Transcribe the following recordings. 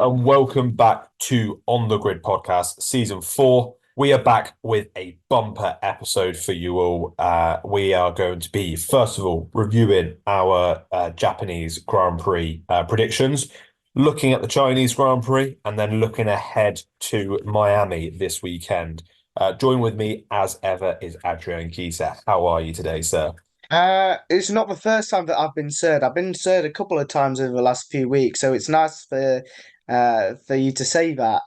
Hello and welcome back to On the Grid Podcast, Season 4. We are back with a bumper episode for you all. We are going to be, first of all, reviewing our Japanese Grand Prix predictions, looking at the Chinese Grand Prix, and then looking ahead to Miami this weekend. Join with me, as ever, is Adrian Kisa. How are you today, sir? It's not the first time that I've been served. I've been served a couple of times over the last few weeks, so it's nice for you to say that.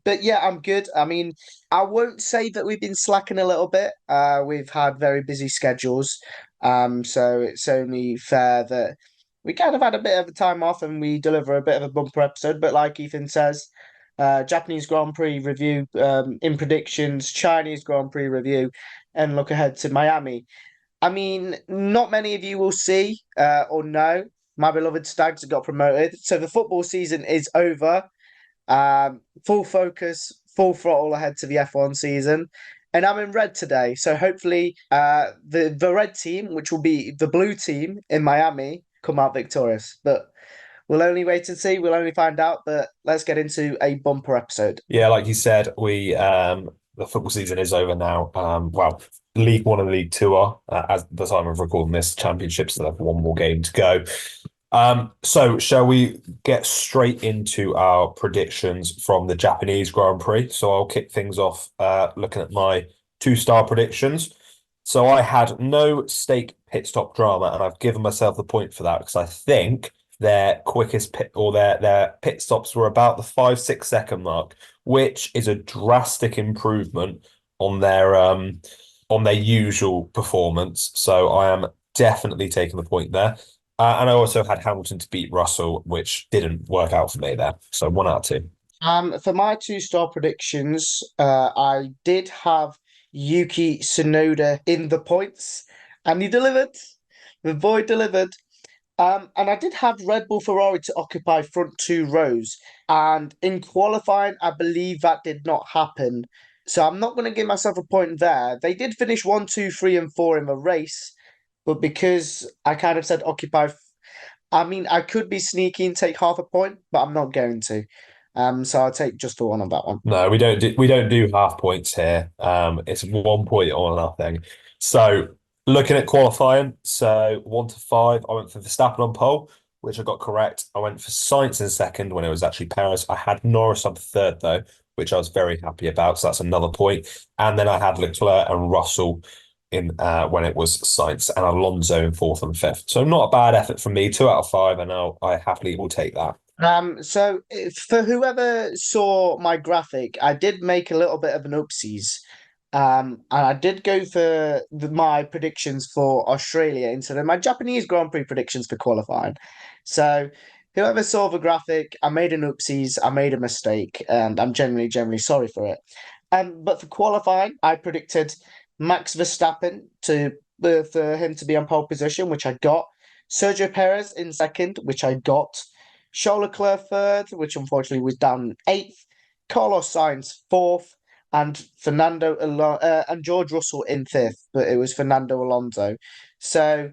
But yeah, I'm good. I mean, I won't say that we've been slacking a little bit. We've had very busy schedules. So it's only fair that we kind of had a bit of a time off and we deliver a bit of a bumper episode. But like Ethan says, Japanese Grand Prix review, in predictions, Chinese Grand Prix review, and look ahead to Miami. I mean, not many of you will see or know my beloved Stags have got promoted. So the football season is over. Full focus, full throttle ahead to the F1 season. And I'm in red today. So hopefully the red team, which will be the blue team in Miami, come out victorious. But we'll only wait and see. We'll only find out. But let's get into a bumper episode. Yeah, like you said, the football season is over now. League One and League Two are, as the time of recording this, Championships still have one more game to go. So shall we get straight into our predictions from the Japanese Grand Prix? So I'll kick things off looking at my two-star predictions. So I had no stake pit stop drama, and I've given myself the point for that because I think their quickest pit or their pit stops were about the 5-6 second mark, which is a drastic improvement on their usual performance. So I am definitely taking the point there. And I also had Hamilton to beat Russell, which didn't work out for me there. So 1 out of 2. For my two-star predictions, I did have Yuki Tsunoda in the points, and he delivered. The boy delivered. And I did have Red Bull Ferrari to occupy front two rows. And in qualifying, I believe that did not happen. So I'm not going to give myself a point there. They did finish 1, 2, 3, and 4 in the race, but because I kind of said occupy, I mean, I could be sneaky and take half a point, but I'm not going to. So I'll take just the one on that one. No, we don't do half points here. It's 1 point or nothing. So looking at qualifying, so 1 to 5, I went for Verstappen on pole, which I got correct. I went for Sainz in second when it was actually Paris. I had Norris on third though, which I was very happy about. So that's another point. And then I had Leclerc and Russell in when it was Sainz and Alonso in fourth and fifth. So not a bad effort from me. 2 out of 5, and I happily will take that. For whoever saw my graphic, I did make a little bit of an oopsies. And I did go for my predictions for Australia instead of my Japanese Grand Prix predictions for qualifying. So whoever saw the graphic, I made an oopsies, I made a mistake, and I'm genuinely sorry for it. But for qualifying, I predicted Max Verstappen for him to be on pole position, which I got. Sergio Perez in second, which I got. Charles Leclerc third, which unfortunately was down in eighth. Carlos Sainz fourth, and and George Russell in fifth, but it was Fernando Alonso. So,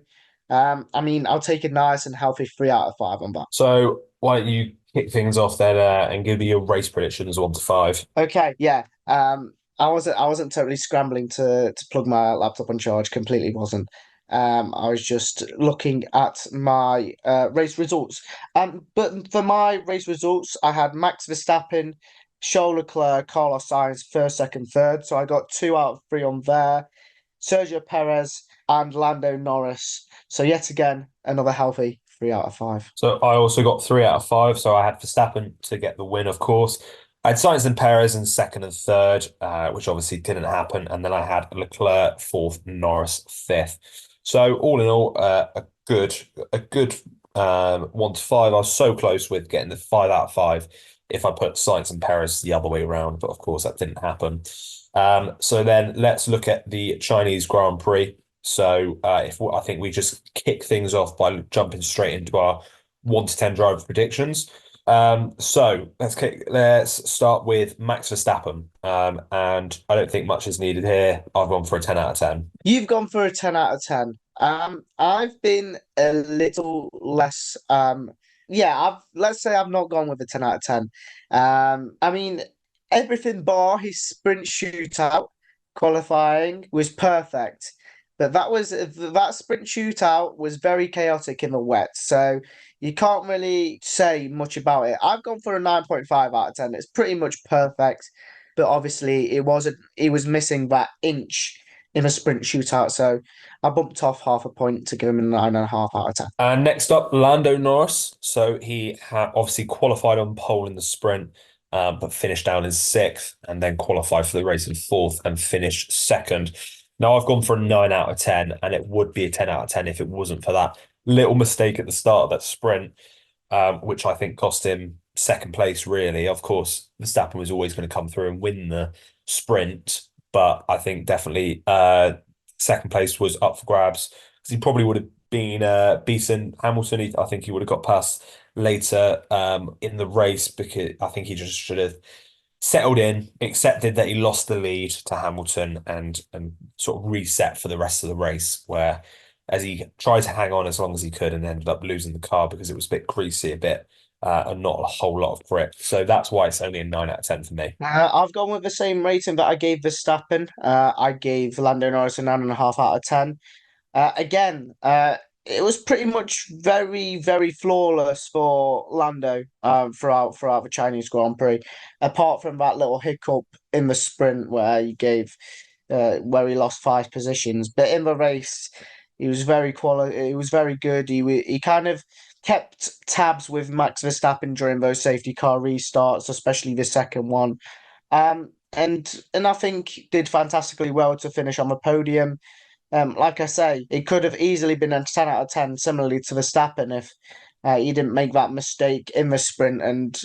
I mean, I'll take a nice and healthy 3 out of 5 on that. So why don't you kick things off then and give me your race predictions 1 to 5? Okay, yeah. I wasn't totally scrambling to plug my laptop on charge. Completely wasn't. I was just looking at my race results. But for my race results, I had Max Verstappen, Charles Leclerc, Carlos Sainz, first, second, third. So I got 2 out of 3 on there. Sergio Perez and Lando Norris. So yet again, another healthy 3 out of 5. So I also got 3 out of 5. So I had Verstappen to get the win, of course. I had Sainz and Perez in second and third, which obviously didn't happen. And then I had Leclerc fourth, Norris fifth. So all in all, a good 1 to 5. I was so close with getting the 5 out of 5 if I put Sainz and Perez the other way around, but of course that didn't happen. So then let's look at the Chinese Grand Prix. So I think we just kick things off by jumping straight into our 1 to 10 driver predictions. So let's start with Max Verstappen. And I don't think much is needed here. I've gone for a 10 out of 10. You've gone for a 10 out of 10. I've been a little less yeah, let's say I've not gone with a 10 out of 10. I mean, everything bar his sprint shootout qualifying was perfect. But that sprint shootout was very chaotic in the wet, so you can't really say much about it. I've gone for a 9.5 out of 10. It's pretty much perfect, but obviously he was missing that inch in a sprint shootout, so I bumped off half a point to give him a 9.5 out of 10. And next up, Lando Norris. So he had obviously qualified on pole in the sprint, but finished down in sixth, and then qualified for the race in fourth and finished second. Now I've gone for a 9 out of 10, and it would be a 10 out of 10 if it wasn't for that little mistake at the start of that sprint, which I think cost him second place, really. Of course, Verstappen was always going to come through and win the sprint, but I think definitely second place was up for grabs because he probably would have been beaten Hamilton. I think he would have got past later in the race because I think he just should have settled in, accepted that he lost the lead to Hamilton and sort of reset for the rest of the race, where as he tried to hang on as long as he could and ended up losing the car because it was a bit greasy, a bit and not a whole lot of grip. So that's why it's only a 9 out of 10 for me. I've gone with the same rating that I gave Verstappen. I gave Lando Norris a 9.5 out of 10. Again, it was pretty much very, very flawless for Lando throughout the Chinese Grand Prix, apart from that little hiccup in the sprint where he lost 5 positions. But in the race, he was very quality. He was very good. He kind of kept tabs with Max Verstappen during those safety car restarts, especially the second one. And I think did fantastically well to finish on the podium. Like I say, it could have easily been a 10 out of 10, similarly to Verstappen, if he didn't make that mistake in the sprint and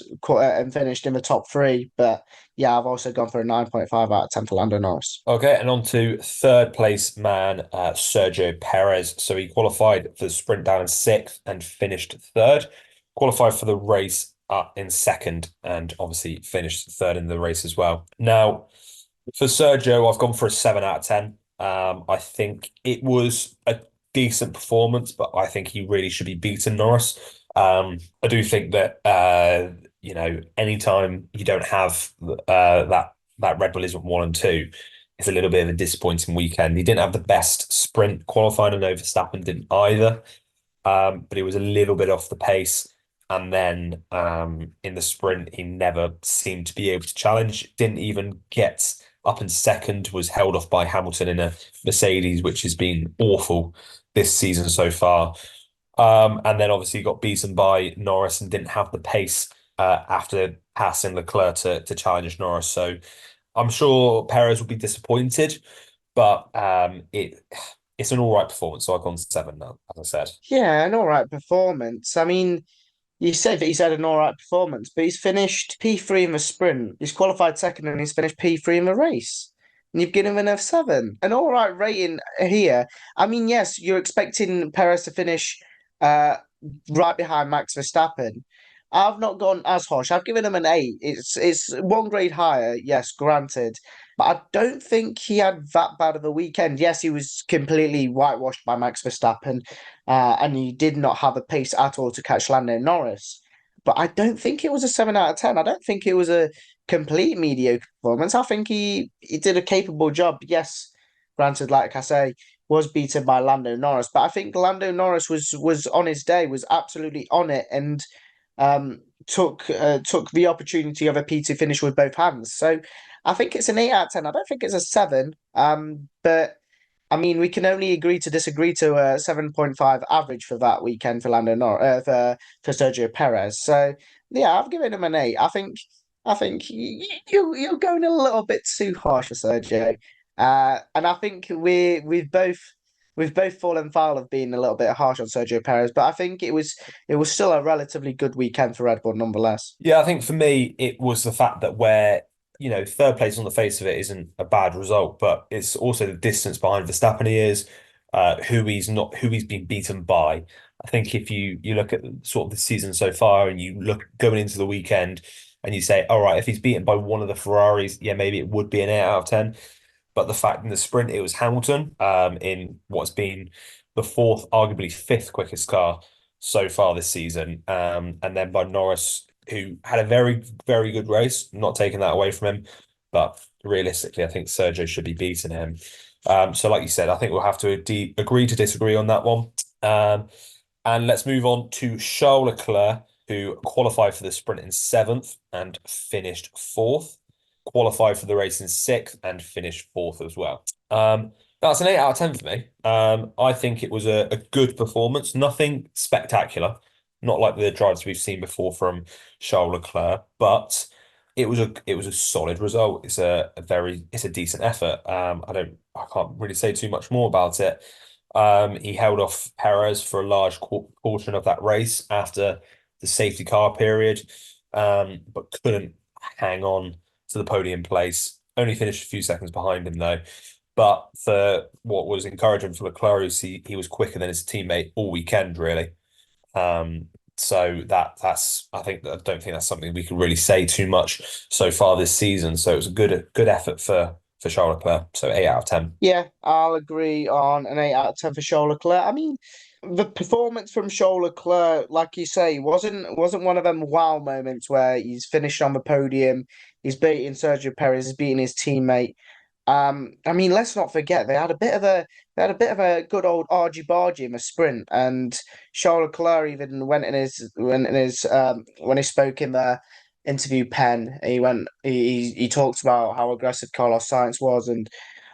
finished in the top three. But yeah, I've also gone for a 9.5 out of 10 for Lando Norris. Okay, and on to third place man, Sergio Perez. So he qualified for the sprint down in sixth and finished third. Qualified for the race in second and obviously finished third in the race as well. Now, for Sergio, I've gone for a 7 out of 10. I think it was a decent performance, but I think he really should be beaten Norris. I do think that anytime you don't have that Red Bull isn't 1 and 2, it's a little bit of a disappointing weekend. He didn't have the best sprint qualifying, and Verstappen didn't either. But he was a little bit off the pace. And then in the sprint, he never seemed to be able to challenge. Didn't even get up in second, was held off by Hamilton in a Mercedes, which has been awful this season so far. And then obviously got beaten by Norris and didn't have the pace after passing Leclerc to challenge Norris. So I'm sure Perez will be disappointed, but it's an all right performance. So I've gone 7 now, as I said. Yeah, an all right performance. I mean, you said that he's had an all right performance, but he's finished P3 in the sprint. He's qualified second and he's finished P3 in the race. And you've given him a 7. An all right rating here. I mean, yes, you're expecting Perez to finish uh, right behind Max Verstappen. I've not gone as harsh. I've given him an 8. It's one grade higher, yes, granted. But I don't think he had that bad of a weekend. Yes, he was completely whitewashed by Max Verstappen, and he did not have a pace at all to catch Lando Norris. But I don't think it was a 7 out of 10. I don't think it was a complete mediocre performance. I think he did a capable job. Yes, granted, like I say, was beaten by Lando Norris, but I think Lando Norris was on his day, was absolutely on it, and took the opportunity of a P2 finish with both hands. So I think it's an 8 out of 10. I don't think it's a 7. But I mean, we can only agree to disagree to a 7.5 average for that weekend for for Sergio Perez. So yeah, I've given him an 8. I think you're going a little bit too harsh for Sergio. And I think we've both fallen foul of being a little bit harsh on Sergio Perez, but I think it was still a relatively good weekend for Red Bull nonetheless. Yeah, I think for me, it was the fact that third place on the face of it isn't a bad result, but it's also the distance behind Verstappen he is, who he's been beaten by. I think if you look at sort of the season so far and you look going into the weekend and you say, all right, if he's beaten by one of the Ferraris, yeah, maybe it would be an 8 out of 10. But the fact in the sprint, it was Hamilton in what's been the fourth, arguably fifth quickest car. so far this season. And then by Norris, who had a very, very good race, not taking that away from him. But realistically, I think Sergio should be beating him. So like you said, I think we'll have to agree to disagree on that one. And let's move on to Charles Leclerc, who qualified for the sprint in seventh and finished fourth. Qualified for the race in sixth and finished fourth as well. That's an 8 out of 10 for me. I think it was a good performance. Nothing spectacular, not like the drives we've seen before from Charles Leclerc, but it was a solid result. It's a decent effort. I can't really say too much more about it. He held off Perez for a large portion of that race after the safety car period, but couldn't hang on to the podium place. Only finished a few seconds behind him though. But for what was encouraging for Leclerc, he was quicker than his teammate all weekend, really. So that's I don't think that's something we can really say too much so far this season. So it was a good effort for Charles Leclerc. So 8 out of 10. Yeah, I'll agree on an 8 out of 10 for Charles Leclerc. I mean, the performance from Charles Leclerc, like you say, wasn't one of them wow moments where he's finished on the podium, he's beating Sergio Perez, he's beating his teammate. I mean, let's not forget they had a bit of a good old argy bargy in the sprint, and Charles Leclerc even when he spoke in the interview pen, he talked about how aggressive Carlos Sainz was, and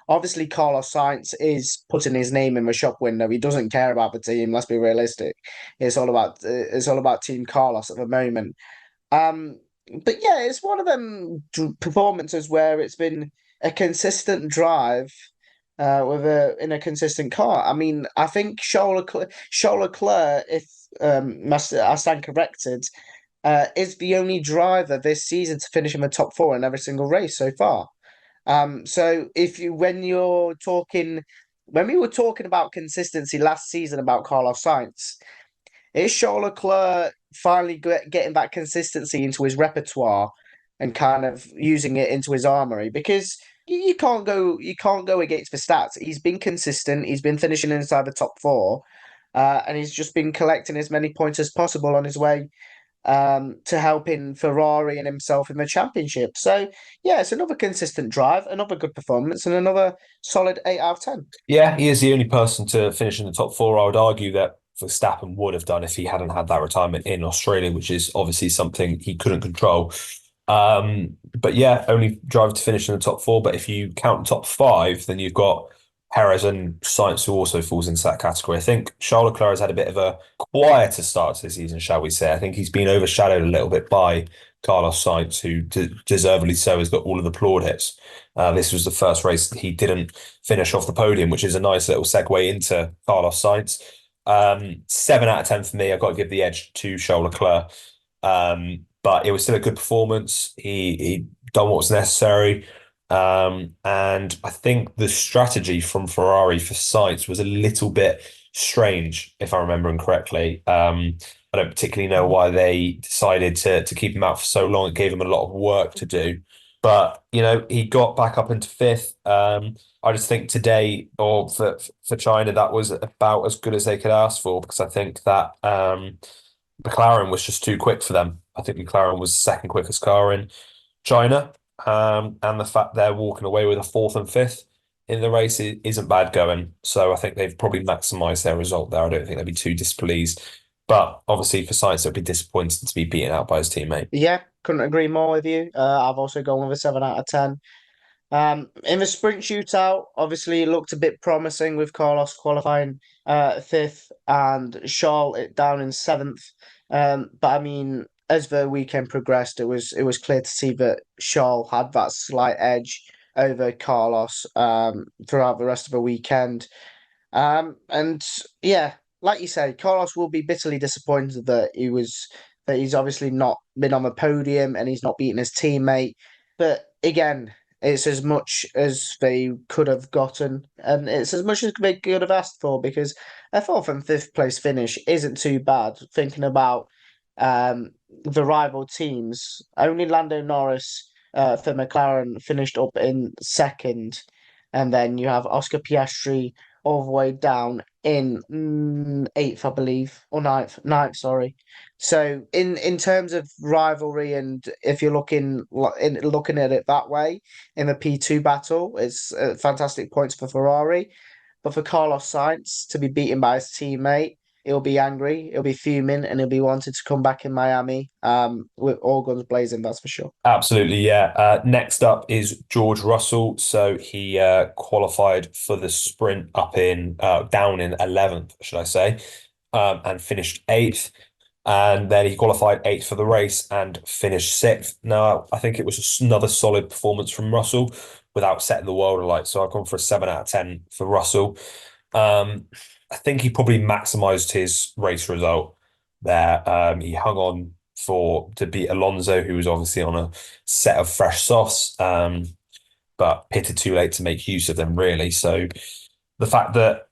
obviously Carlos Sainz is putting his name in the shop window. He doesn't care about the team. Let's be realistic. It's all about Team Carlos at the moment. Um, but yeah, it's one of them performances where it's been a consistent drive in a consistent car. I mean, I think Charles Leclerc, if I stand corrected, is the only driver this season to finish in the top four in every single race so far. So if you when we were talking about consistency last season about Carlos Sainz, is Charles Leclerc finally getting that consistency into his repertoire and kind of using it into his armory? Because you can't go against the stats. He's been consistent. He's been finishing inside the top four, and he's just been collecting as many points as possible on his way to helping Ferrari and himself in the championship. So yeah, it's another consistent drive, another good performance, and another solid 8 out of 10. Yeah, he is the only person to finish in the top four. I would argue that Verstappen would have done if he hadn't had that retirement in Australia, which is obviously something he couldn't control. But yeah, only driver to finish in the top four. But if you count top five, then you've got Perez and Sainz, who also falls into that category. I think Charles Leclerc has had a bit of a quieter start to the season, shall we say. I think he's been overshadowed a little bit by Carlos Sainz, who deservedly so has got all of the plaudits. This was the first race that he didn't finish off the podium, which is a nice little segue into Carlos Sainz. 7 out of 10 for me. I've got to give the edge to Charles Leclerc. But it was still a good performance. He done what was necessary. And I think the strategy from Ferrari for Sainz was a little bit strange, if I'm remembering correctly. I don't particularly know why they decided to keep him out for so long. It gave him a lot of work to do. But, he got back up into fifth. I just think today, or for China, that was about as good as they could ask for, because I think that McLaren was just too quick for them. I think McLaren was the second quickest car in China. And the fact they're walking away with a fourth and fifth in the race isn't bad going. So I think they've probably maximised their result there. I don't think they'd be too displeased. But obviously for Sainz, it would be disappointing to be beaten out by his teammate. Yeah, couldn't agree more with you. I've also gone with a 7 out of 10. In the sprint shootout, obviously it looked a bit promising with Carlos qualifying fifth and Charles it down in seventh. But I mean, as the weekend progressed, it was clear to see that Charles had that slight edge over Carlos throughout the rest of the weekend. And yeah, like you say, Carlos will be bitterly disappointed that he's obviously not been on the podium and he's not beaten his teammate. But again, it's as much as they could have gotten, and it's as much as they could have asked for, because a fourth and fifth place finish isn't too bad. Thinking about the rival teams, only Lando Norris for McLaren finished up in second, and then you have Oscar Piastri all the way down in eighth, I believe, or ninth, sorry. So in terms of rivalry, and if you're looking at it that way, in the P2 battle, it's fantastic points for Ferrari, but for Carlos Sainz to be beaten by his teammate, he'll be angry, he'll be fuming, and he'll be wanting to come back in Miami, with all guns blazing, that's for sure. Absolutely, yeah. Next up is George Russell. So he qualified for the sprint up in down in 11th, should I say, and finished eighth. And then he qualified eighth for the race and finished sixth. Now, I think it was just another solid performance from Russell without setting the world alight. So I've gone for a 7 out of 10 for Russell. Um, I think he probably maximised his race result there. He hung on to beat Alonso, who was obviously on a set of fresh softs, but pitted too late to make use of them, really. So the fact that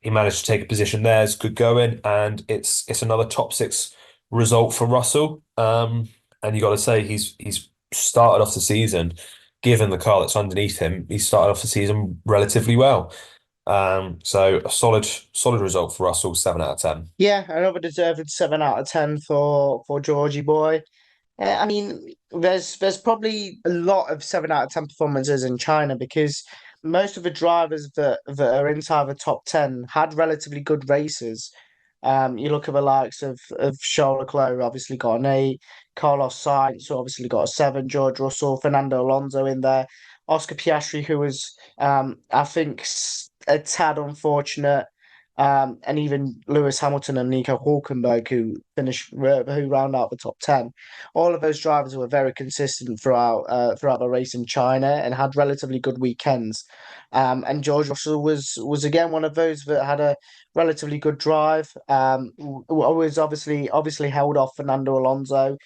he managed to take a position there is good going, and it's another top six result for Russell. And you got to say he's started off the season, given the car that's underneath him, he started off the season relatively well. So a solid result for Russell, 7 out of 10. Yeah, another deserved 7 out of 10 for Georgie boy. I mean, there's probably a lot of 7 out of 10 performances in China because most of the drivers that are inside the top 10 had relatively good races. You look at the likes of Charles Leclerc, who obviously got an 8, Carlos Sainz, who obviously got a 7, George Russell, Fernando Alonso in there, Oscar Piastri, who was I think a tad unfortunate. And even Lewis Hamilton and Nico Hulkenberg, who round out the top 10. All of those drivers were very consistent throughout the race in China and had relatively good weekends. And George Russell was again one of those that had a relatively good drive. Was obviously held off Fernando Alonso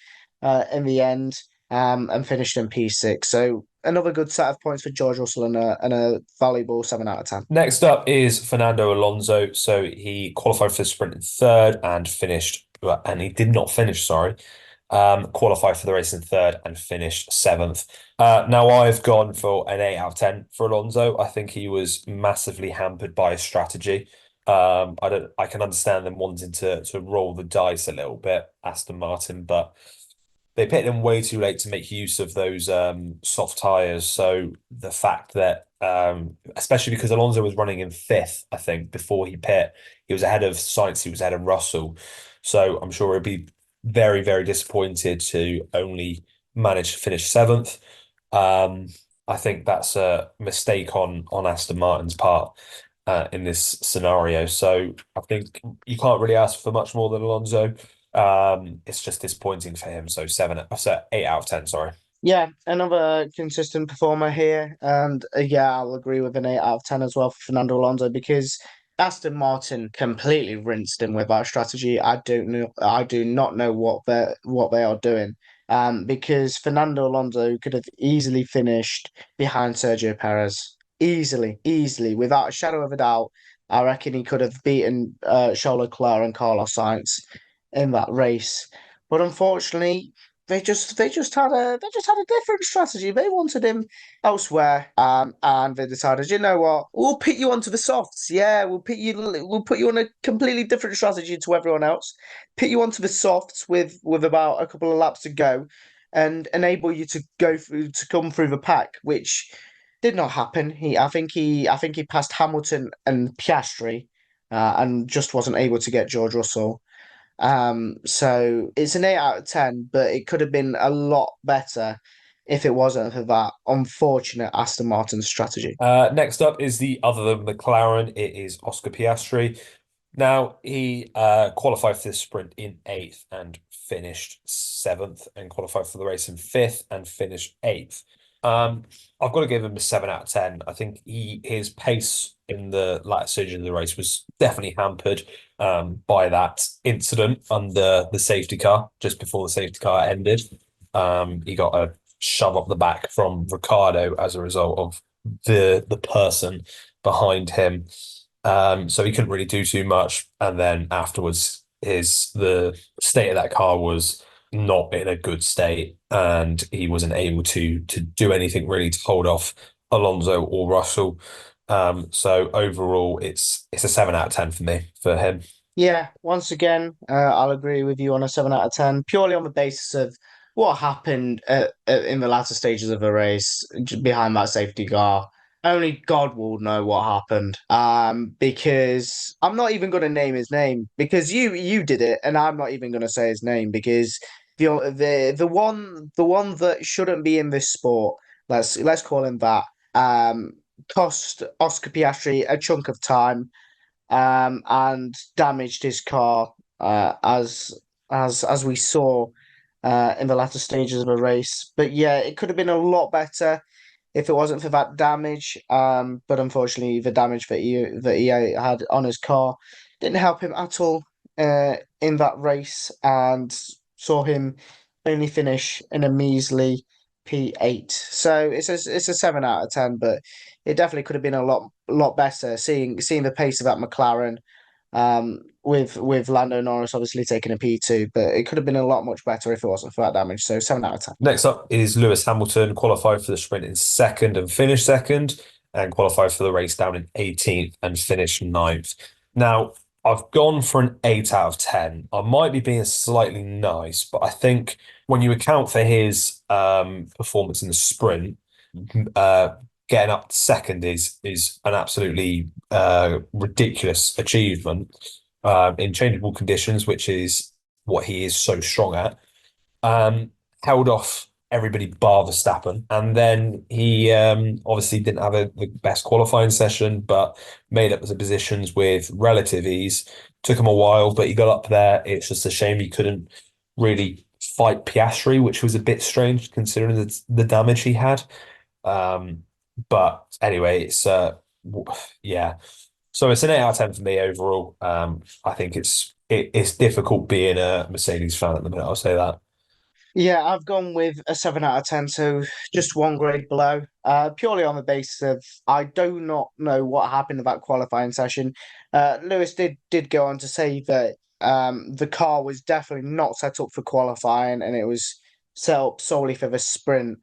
in the end, and finished in P6. So another good set of points for George Russell and a valuable 7 out of 10. Next up is Fernando Alonso. So he qualified for the sprint in third and and he did not finish, sorry. Qualified for the race in third and finished seventh. Now I've gone for an 8 out of 10 for Alonso. I think he was massively hampered by his strategy. I can understand them wanting to roll the dice a little bit, Aston Martin, but they pitted him way too late to make use of those soft tires. So the fact that, especially because Alonso was running in fifth, I think, before he pit, he was ahead of Sainz, he was ahead of Russell. So I'm sure he'd be very, very disappointed to only manage to finish seventh. I think that's a mistake on Aston Martin's part in this scenario. So I think you can't really ask for much more than Alonso. It's just disappointing for him. So 8 out of 10, sorry. Yeah, another consistent performer here, and yeah, I'll agree with an 8 out of 10 as well for Fernando Alonso because Aston Martin completely rinsed him with that strategy. I do not know what they are doing. Because Fernando Alonso could have easily finished behind Sergio Perez, easily, without a shadow of a doubt. I reckon he could have beaten Charles Leclerc and Carlos Sainz in that race, but unfortunately they just had a different strategy. They wanted him elsewhere, and they decided, you know what, we'll put you onto the softs. Yeah, we'll put you on a completely different strategy to everyone else. Put you onto the softs with about a couple of laps to go, and enable you to come through the pack, which did not happen. I think he passed Hamilton and Piastri, and just wasn't able to get George Russell. So it's an 8 out of 10, but it could have been a lot better if it wasn't for that unfortunate Aston Martin strategy. Next up is the other than McLaren. It is Oscar Piastri. Now he qualified for the sprint in eighth and finished seventh, and qualified for the race in fifth and finished eighth. I've got to give him a 7 out of 10. I think his pace in the latter stage of the race was definitely hampered by that incident under the safety car just before the safety car ended. He got a shove up the back from Ricardo as a result of the person behind him. So he couldn't really do too much. And then afterwards, the state of that car was not in a good state, and he wasn't able to do anything really to hold off Alonso or Russell. So overall, it's a 7 out of 10 for me for him. Yeah, once again, I'll agree with you on a 7 out of 10, purely on the basis of what happened in the latter stages of the race behind that safety car. Only God will know what happened. Because I'm not even going to name his name because you did it, and I'm not even going to say his name because the one that shouldn't be in this sport, let's call him that, um, cost Oscar Piastri a chunk of time, and damaged his car, as we saw in the latter stages of the race. But yeah, it could have been a lot better if it wasn't for that damage. But unfortunately, the damage that he had on his car didn't help him at all in that race, and saw him only finish in a measly P8. So it's a 7 out of 10, but it definitely could have been a lot better. Seeing the pace of that McLaren, with Lando Norris obviously taking a P2, but it could have been a lot much better if it wasn't for that damage. So 7 out of 10. Next up is Lewis Hamilton, qualified for the sprint in second and finished second, and qualified for the race down in 18th and finished ninth. Now, I've gone for an 8 out of 10. I might be being slightly nice, but I think when you account for his performance in the sprint, uh, getting up to second is an absolutely ridiculous achievement in changeable conditions, which is what he is so strong at. Held off everybody bar Verstappen, and then he obviously didn't have the best qualifying session, but made up the positions with relative ease. Took him a while, but he got up there. It's just a shame he couldn't really fight Piastri, which was a bit strange considering the damage he had. Um, but anyway, yeah. So it's an 8 out of 10 for me overall. I think it's difficult being a Mercedes fan at the minute. I'll say that. Yeah, I've gone with a 7 out of 10, so just one grade below. Purely on the basis of I do not know what happened in that qualifying session. Lewis did go on to say that the car was definitely not set up for qualifying, and it was set up solely for the sprint.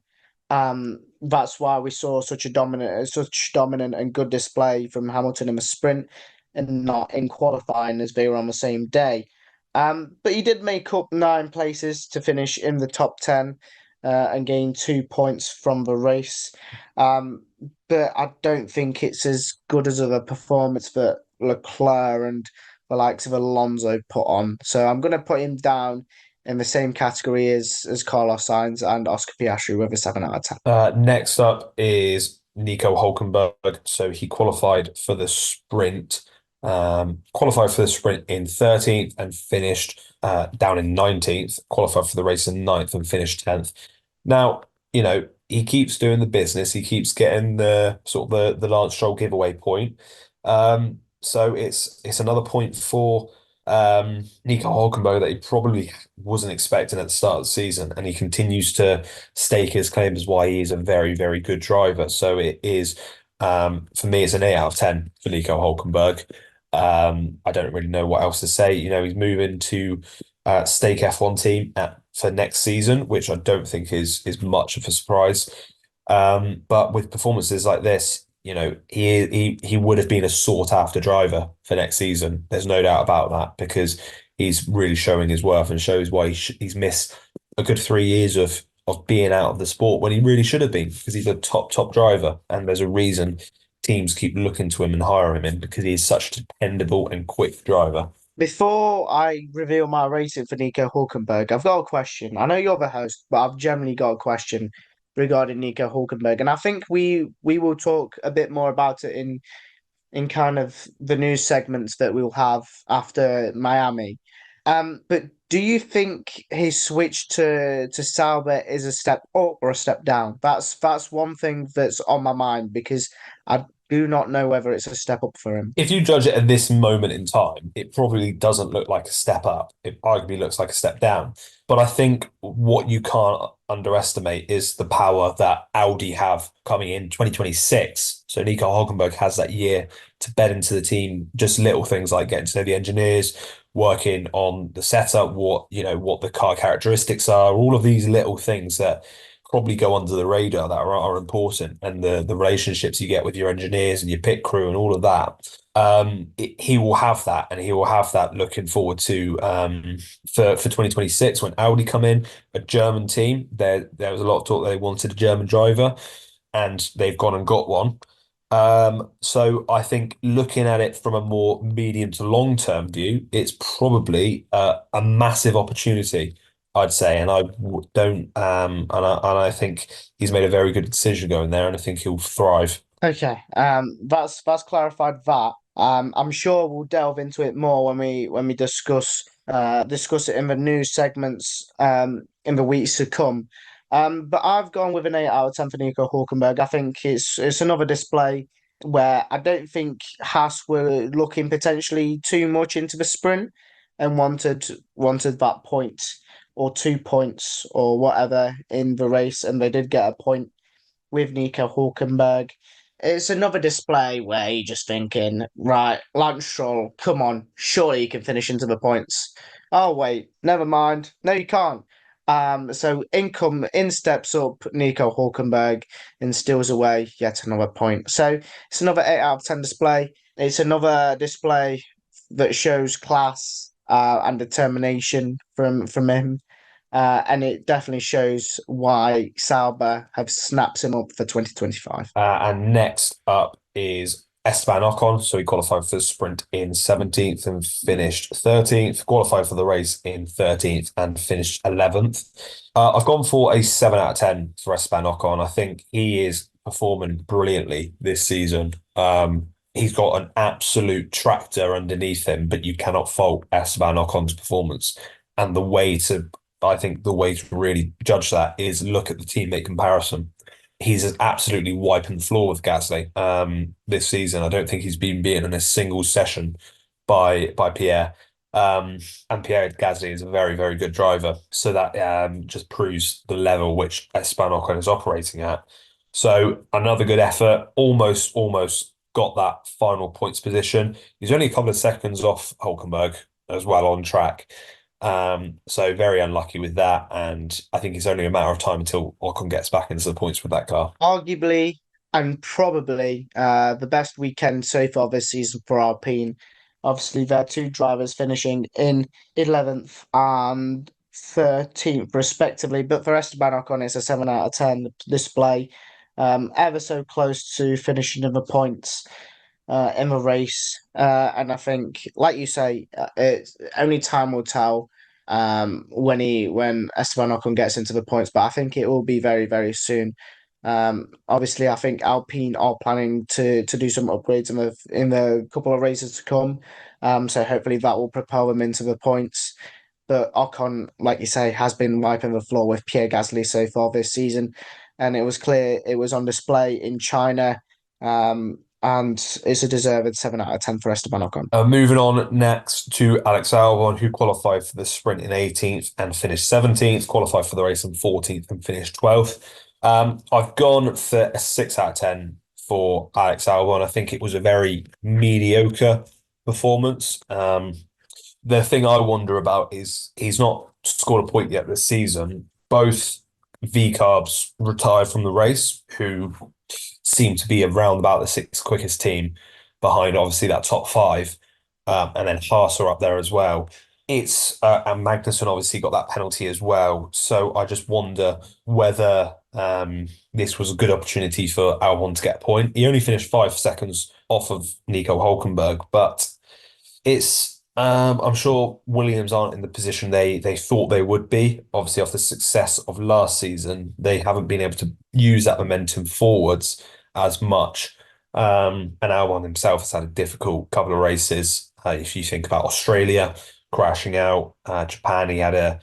That's why we saw such dominant and good display from Hamilton in the sprint, and not in qualifying as they were on the same day. But he did make up 9 places to finish in the top 10, and gain 2 points from the race. Um, but I don't think it's as good as of a performance that Leclerc and the likes of Alonso put on. So I'm going to put him down in the same category as Carlos Sainz and Oscar Piastri with a 7 out of 10. Next up is Nico Hulkenberg. So he qualified for the sprint in 13th and finished down in 19th, qualified for the race in ninth and finished 10th. Now, he keeps doing the business. He keeps getting the sort of the Lance Stroll giveaway point. So it's another point for Nico Hulkenberg that he probably wasn't expecting at the start of the season, and he continues to stake his claim as why he is a very, very good driver. So it is, for me, it's an 8 out of 10 for Nico Hulkenberg. I don't really know what else to say. He's moving to stake F1 team for next season, which I don't think is much of a surprise. But with performances like this, he would have been a sought after driver for next season. There's no doubt about that because he's really showing his worth and shows why he's missed a good 3 years of being out of the sport when he really should have been, because he's a top driver, and there's a reason teams keep looking to him and hire him in, because he's such a dependable and quick driver. Before I reveal my rating for Nico Hulkenberg, I've got a question. I know you're the host, but I've generally got a question regarding Nico Hulkenberg, and I think we will talk a bit more about it in kind of the news segments that we'll have after Miami. But do you think his switch to Sauber is a step up or a step down? That's one thing that's on my mind because I do not know whether it's a step up for him. If you judge it at this moment in time, it probably doesn't look like a step up. It arguably looks like a step down. But I think what you can't underestimate is the power that Audi have coming in 2026. So Nico Hulkenberg has that year to bed into the team. Just little things like getting to know the engineers, working on the setup, what the car characteristics are, all of these little things that probably go under the radar that are important, and the relationships you get with your engineers and your pit crew and all of that. He will have that, and he will have that looking forward to for 2026 when Audi come in, a German team. There was a lot of talk they wanted a German driver, and they've gone and got one. So I think looking at it from a more medium to long term view, it's probably a massive opportunity, I'd say. And don't and I think he's made a very good decision going there, and I think he'll thrive. Okay, that's clarified that. I'm sure we'll delve into it more when we discuss it in the news segments in the weeks to come. But I've gone with an 8 out of 10 for Nico Hulkenberg. I think it's another display where I don't think Haas were looking potentially too much into the sprint and wanted that point or 2 points or whatever in the race, and they did get a point with Nico Hulkenberg. It's another display where you're just thinking, right, Lance Stroll, come on, surely you can finish into the points. Oh wait, never mind. No, you can't. So in steps up Nico Hulkenberg and steals away yet another point. So it's another 8 out of 10 display. It's another display that shows class and determination from him. And it definitely shows why Sauber have snapped him up for 2025. And next up is Esteban Ocon. So he qualified for the sprint in 17th and finished 13th. Qualified for the race in 13th and finished 11th. I've gone for a 7 out of 10 for Esteban Ocon. I think he is performing brilliantly this season. He's got an absolute tractor underneath him, but you cannot fault Esteban Ocon's performance. And I think the way to really judge that is look at the teammate comparison. He's absolutely wiping the floor with Gasly this season. I don't think he's been beaten in a single session by Pierre. And Pierre Gasly is a very, very good driver. So that just proves the level which Esteban Ocon is operating at. So another good effort. Almost got that final points position. He's only a couple of seconds off Hulkenberg as well on track. So very unlucky with that, and I think it's only a matter of time until Ocon gets back into the points with that car. Arguably and probably the best weekend so far this season for Alpine. Obviously, their two drivers finishing in 11th and 13th, respectively. But for Esteban Ocon, it's a 7 out of 10 display. Ever so close to finishing in the points in the race. And I think, like you say, it's only time will tell when Esteban Ocon gets into the points, but I think it will be very, very soon. Obviously, I think Alpine are planning to do some upgrades in the couple of races to come. So hopefully that will propel them into the points. But Ocon, like you say, has been wiping the floor with Pierre Gasly so far this season, and it was clear it was on display in China. And it's a deserved 7 out of 10 for Esteban Ocon. Moving on next to Alex Albon, who qualified for the sprint in 18th and finished 17th, qualified for the race in 14th and finished 12th. I've gone for a 6 out of 10 for Alex Albon. I think it was a very mediocre performance. The thing I wonder about is he's not scored a point yet this season. Both V-Carbs retired from the race, who seem to be around about the sixth quickest team behind obviously that top five. And then Haas are up there as well. And Magnussen obviously got that penalty as well. So I just wonder whether this was a good opportunity for Albon to get a point. He only finished 5 seconds off of Nico Hulkenberg, but I'm sure Williams aren't in the position they thought they would be. Obviously, off the success of last season, they haven't been able to use that momentum forwards as much. And Albon himself has had a difficult couple of races. If you think about Australia crashing out, Japan, he had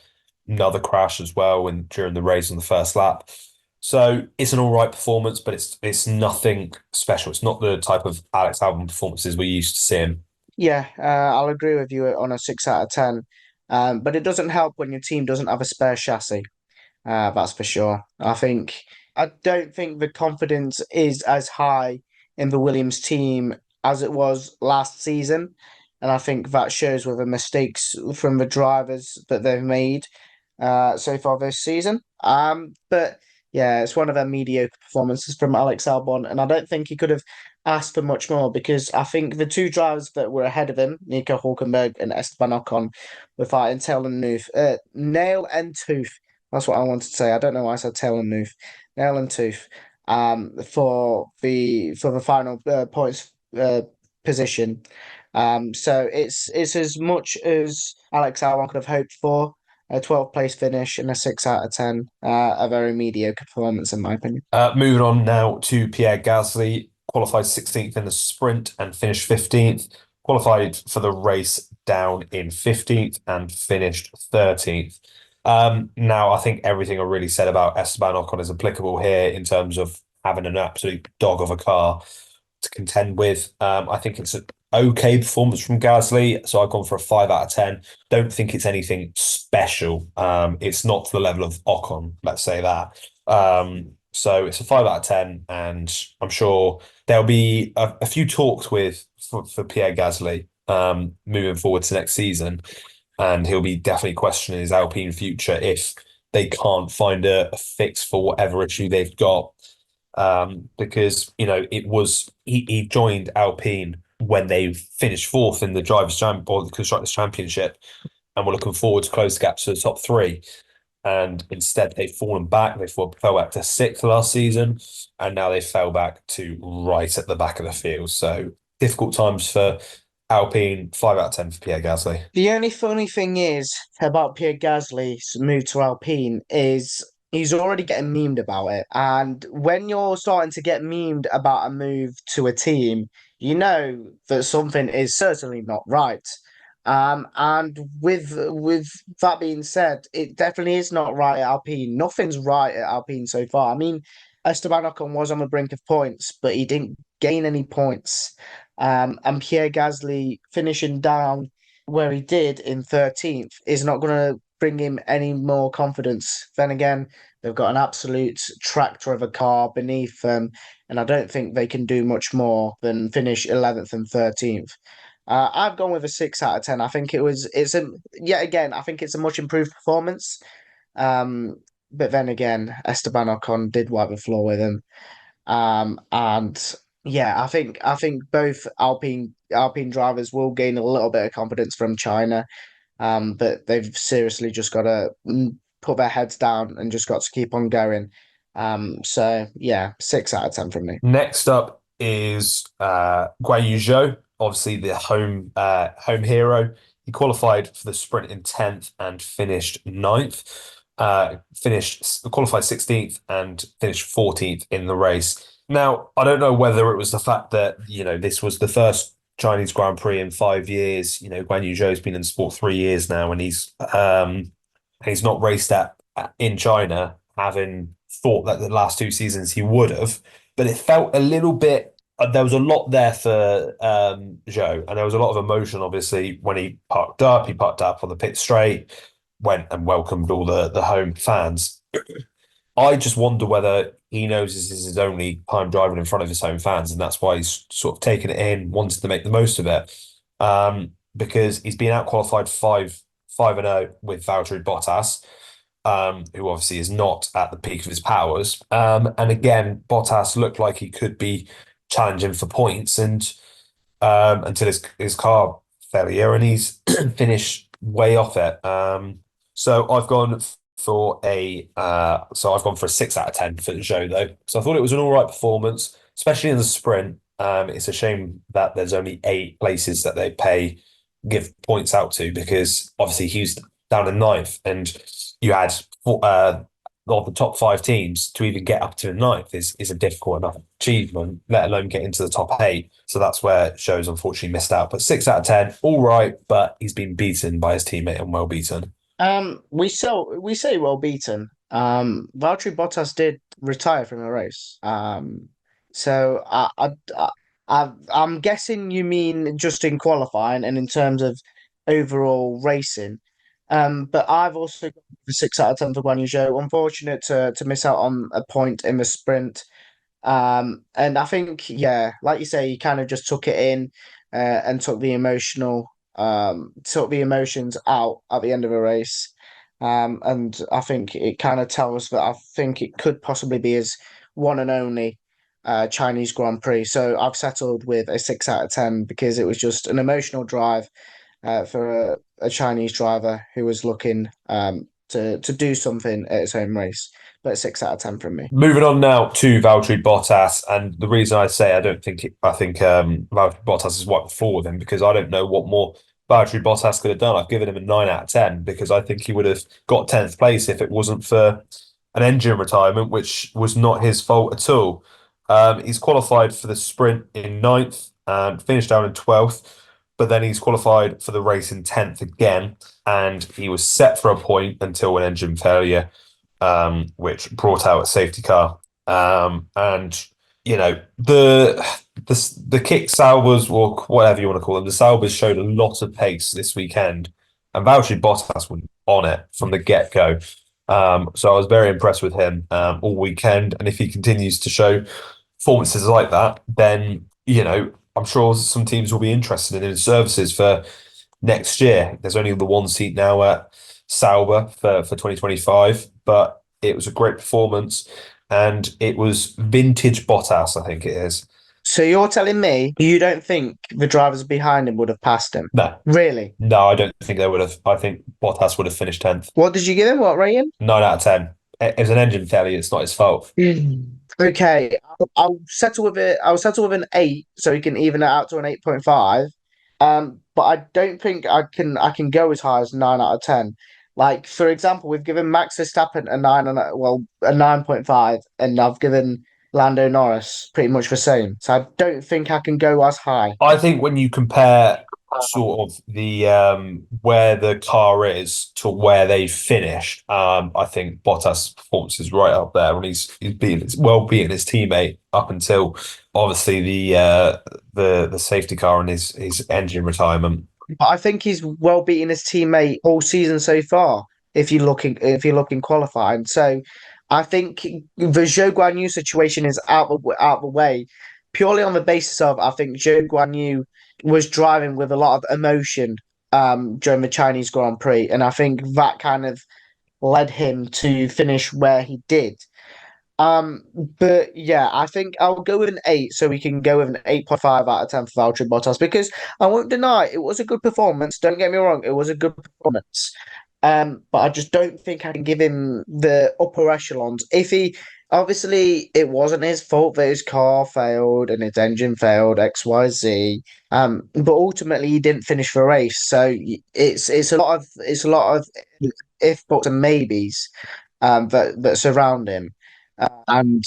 another crash as well during the race on the first lap. So it's an all right performance, but it's nothing special. It's not the type of Alex Albon performances we used to see him. Yeah, I'll agree with you on a 6 out of 10. But it doesn't help when your team doesn't have a spare chassis. That's for sure. I don't think the confidence is as high in the Williams team as it was last season. And I think that shows with the mistakes from the drivers that they've made so far this season. But Yeah, it's one of their mediocre performances from Alex Albon, and I don't think he could have asked for much more because I think the two drivers that were ahead of him, Nico Hulkenberg and Esteban Ocon, were fighting nail and tooth. That's what I wanted to say. I don't know why I said tail and noof. Nail and tooth. For the final points position. So it's as much as Alex Albon could have hoped for. A 12th place finish and a 6 out of 10. A very mediocre performance, in my opinion. Moving on now to Pierre Gasly, qualified 16th in the sprint and finished 15th. Qualified for the race down in 15th and finished 13th. Now, I think everything I really said about Esteban Ocon is applicable here in terms of having an absolute dog of a car to contend with. I think it's an okay performance from Gasly, so I've gone for a 5 out of 10. Don't think it's anything special. It's not to the level of Ocon, let's say that. So it's a 5 out of 10, and I'm sure there'll be a few talks for Pierre Gasly moving forward to next season, and he'll be definitely questioning his Alpine future if they can't find a fix for whatever issue they've got. Because he joined Alpine when they finished fourth in the or the Constructors' Championship, and were looking forward to close the gap to the top three. And instead, they've fallen back. They fell back to sixth last season, and now they fell back to right at the back of the field. So difficult times for Alpine. 5 out of 10 for Pierre Gasly. The only funny thing is about Pierre Gasly's move to Alpine is he's already getting memed about it. And when you're starting to get memed about a move to a team, you know that something is certainly not right. And with that being said, it definitely is not right at Alpine. Nothing's right at Alpine so far. I mean, Esteban Ocon was on the brink of points, but he didn't gain any points. And Pierre Gasly finishing down where he did in 13th is not going to bring him any more confidence. Then again, they've got an absolute tractor of a car beneath them, and I don't think they can do much more than finish 11th and 13th. I've gone with a 6 out of 10. I think yet again, I think it's a much improved performance. But then again, Esteban Ocon did wipe the floor with him. And yeah, I think both Alpine drivers will gain a little bit of confidence from China. But they've seriously just got to put their heads down and just got to keep on going. So yeah, 6 out of 10 from me. Next up is Guan Yu Zhou, obviously the home hero. He qualified for the sprint in 10th and finished 9th. Qualified 16th and finished 14th in the race. Now, I don't know whether it was the fact that, this was the first Chinese Grand Prix in 5 years. Guan Yu Zhou's been in sport 3 years now, and he's not raced in China, having thought that the last 2 seasons he would have. But it felt a little bit. There was a lot there for Zhou, and there was a lot of emotion, obviously, when he parked up. He parked up on the pit straight, went and welcomed all the home fans. I just wonder whether he knows this is his only time driving in front of his home fans, and that's why he's sort of taken it in, wanted to make the most of it. Because he's been out qualified 5-0 with Valtteri Bottas, who obviously is not at the peak of his powers. And again, Bottas looked like he could be challenging for points, and until his car failure, and he's finished way off it. So I've gone for a 6 out of 10 for Zhou, though. So I thought it was an all right performance, especially in the sprint. It's a shame that there's only 8 places that they give points out to, because obviously he's down in 9th, and you had of the top 5 teams to even get up to 9th is a difficult enough achievement, let alone get into the top 8. So that's where Zhou's unfortunately missed out. But 6 out of 10, all right, but he's been beaten by his teammate and well beaten. We say well beaten. Valtteri Bottas did retire from the race. So I'm guessing you mean just in qualifying and in terms of overall racing. But I've also got the 6 out of 10 for Guan Yu Zhou. Unfortunate to miss out on a point in the sprint. And I think, yeah, like you say, he kind of just took it in and took the emotions out at the end of a race. And I think it kind of tells that I think it could possibly be his one and only Chinese Grand Prix. So I've settled with a 6 out of 10 because it was just an emotional drive for a Chinese driver who was looking to do something at his home race. But 6 out of 10 from me. Moving on now to Valtteri Bottas, and the reason I say I think Valtteri Bottas is wiped forward him because I don't know what more Valtteri Bottas could have done. I've given him a 9 out of 10 because I think he would have got 10th place if it wasn't for an engine retirement, which was not his fault at all. He's qualified for the sprint in ninth and finished down in 12th, but then he's qualified for the race in 10th again, and he was set for a point until an engine failure, which brought out a safety car. And you know the kick Saubers, or whatever you want to call them, the Saubers showed a lot of pace this weekend, and Valtteri Bottas was on it from the get go. So I was very impressed with him all weekend, and if he continues to show performances like that, then I'm sure some teams will be interested in his services for next year. There's only the one seat now at Sauber for 2025, but it was a great performance and it was vintage Bottas, I think it is. So you're telling me you don't think the drivers behind him would have passed him? No, Really? no, I don't think they would have. I think Bottas would have finished 10th. What did you give him? What rating? 9 out of 10. It was an engine failure. It's not his fault. Okay, I'll settle with it. I'll settle with an 8, so he can even it out to an 8.5. But I don't think I can go as high as 9 out of 10. Like for example, we've given Max Verstappen a 9 and a 9.5, and I've given Lando Norris pretty much the same. So I don't think I can go as high. I think when you compare sort of the where the car is to where they finished, I think Bottas' performance is right up there, and he's beaten his teammate up until obviously the safety car and his engine retirement. But I think he's well beating his teammate all season so far. If you look in qualifying, so I think the Zhou Guan Yu situation is out the way purely on the basis of I think Zhou Guan Yu was driving with a lot of emotion during the Chinese Grand Prix, and I think that kind of led him to finish where he did. But yeah, I think I'll go with an 8, so we can go with an 8.5 out of 10 for Valtteri Bottas because I won't deny it was a good performance. Don't get me wrong, it was a good performance. But I just don't think I can give him the upper echelons. If he obviously it wasn't his fault that his car failed and his engine failed, XYZ. But ultimately he didn't finish the race. So it's a lot of if buts and maybes that surround him and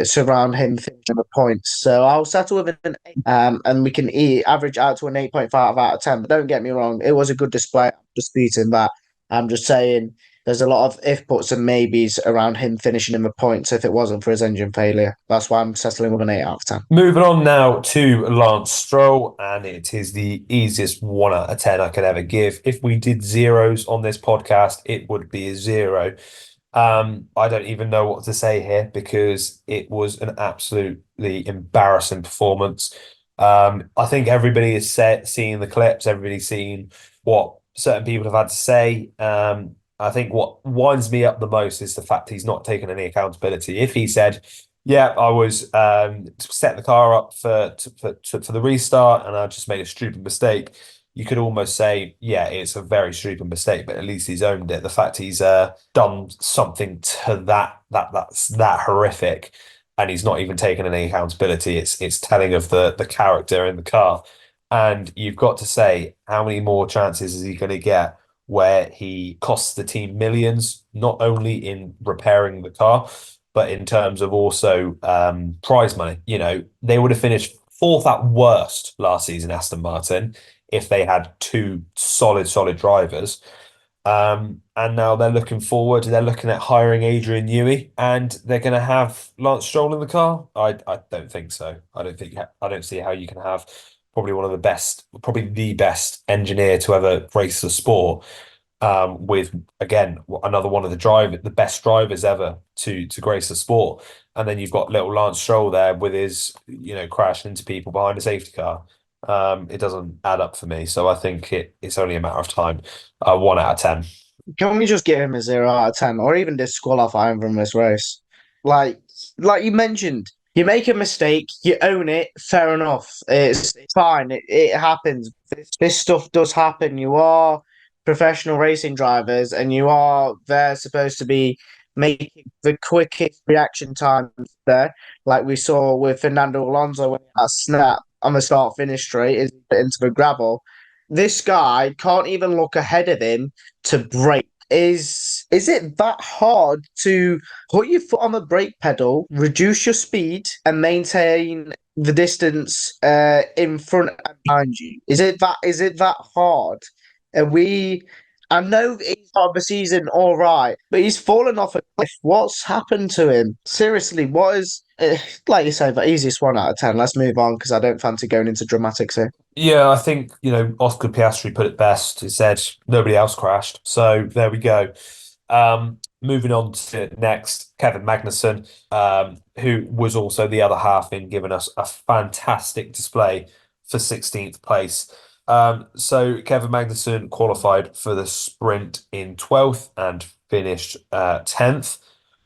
surround him finishing the points. So I'll settle with an 8, and we can average out to an 8.5 out of 10. But don't get me wrong, it was a good display. I'm disputing that. I'm just saying there's a lot of if buts and maybes around him finishing in the points if it wasn't for his engine failure. That's why I'm settling with an 8 out of 10. Moving on now to Lance Stroll, and it is the easiest 1 out of 10 I could ever give. If we did zeros on this podcast, it would be a 0. I don't even know what to say here because it was an absolutely embarrassing performance. I think everybody is seeing the clips, everybody's seen what certain people have had to say. I think what winds me up the most is the fact he's not taken any accountability. If he said, "Yeah, I was setting the car up for the restart, and I just made a stupid mistake," you could almost say, "Yeah, it's a very stupid mistake," but at least he's owned it. The fact he's done something to that's that horrific, and he's not even taken any accountability. It's telling of the character in the car. And you've got to say, how many more chances is he going to get where he costs the team millions, not only in repairing the car, but in terms of also prize money? They would have finished fourth at worst last season, Aston Martin, if they had two solid drivers. And now they're looking forward. They're looking at hiring Adrian Newey, and they're going to have Lance Stroll in the car. I don't think so. I don't see how you can have probably one of the best, probably the best engineer to ever race the sport, with again another one of the best drivers ever to grace the sport, and then you've got little Lance Stroll there with his crashing into people behind a safety car. It doesn't add up for me, so I think it's only a matter of time. 1 out of 10. Can we just give him a 0 out of 10, or even disqualify him from this race? Like, like you mentioned, you make a mistake, you own it. Fair enough. It's fine. It happens. This stuff does happen. You are professional racing drivers, and you are there supposed to be making the quickest reaction times there, like we saw with Fernando Alonso when that snap on the start finish straight is into the gravel. This guy can't even look ahead of him to brake. Is it that hard to put your foot on the brake pedal, reduce your speed, and maintain the distance in front and behind you? Is it that hard? And I know he's started the season all right, but he's fallen off a cliff. What's happened to him? Seriously, what is like you say, the easiest 1 out of 10. Let's move on because I don't fancy going into dramatics here. Yeah, I think, Oscar Piastri put it best. He said nobody else crashed. So there we go. Moving on to next, Kevin Magnussen, who was also the other half in giving us a fantastic display for 16th place. So Kevin Magnussen qualified for the sprint in 12th and finished 10th.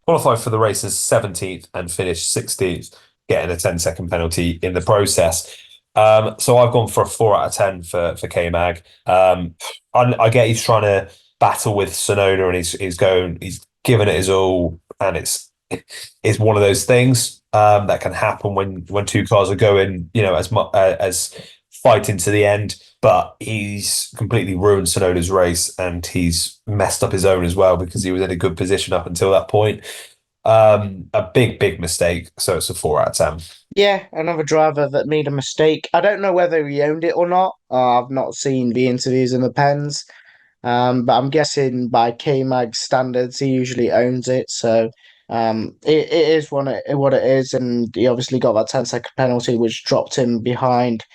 Qualified for the race as 17th and finished 16th, getting a 10-second penalty in the process. So I've gone for a 4 out of 10 for K Mag. I get he's trying to battle with Sonoda and he's given it his all, and it's one of those things that can happen when two cars are going, as much as fighting to the end. But he's completely ruined Sonoda's race, and he's messed up his own as well because he was in a good position up until that point. A big mistake. So it's a 4 out of 10. Yeah, another driver that made a mistake. I don't know whether he owned it or not. I've not seen the interviews in the pens, but I'm guessing by K-Mag standards, he usually owns it. So it is what it is, and he obviously got that 10-second penalty, which dropped him behind.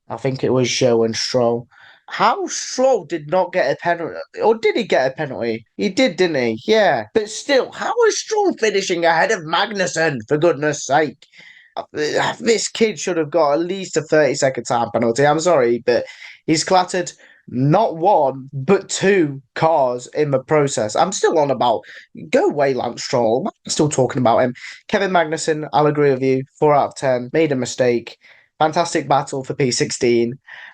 I think it was Joe and Stroll. How Stroll did not get a penalty, or did he get a penalty? He did, didn't he? Yeah, but still, how is Stroll finishing ahead of Magnussen? For goodness' sake, this kid should have got at least a 30-second time penalty. I'm sorry, but he's clattered not one but two cars in the process. I'm still on about go away, Lance Stroll. I'm still talking about him. Kevin Magnussen, I'll agree with you. 4 out of 10. Made a mistake. Fantastic battle for P16.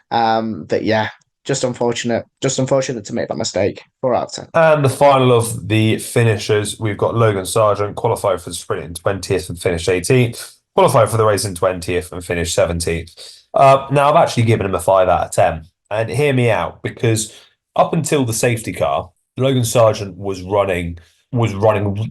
But yeah, just unfortunate. Just unfortunate to make that mistake. 4 out of 10. And the final of the finishers, we've got Logan Sargent, qualified for the sprint in 20th and finished 18th. Qualified for the race in 20th and finished 17th. Now, I've actually given him a 5 out of 10. And hear me out, because up until the safety car, Logan Sargent was running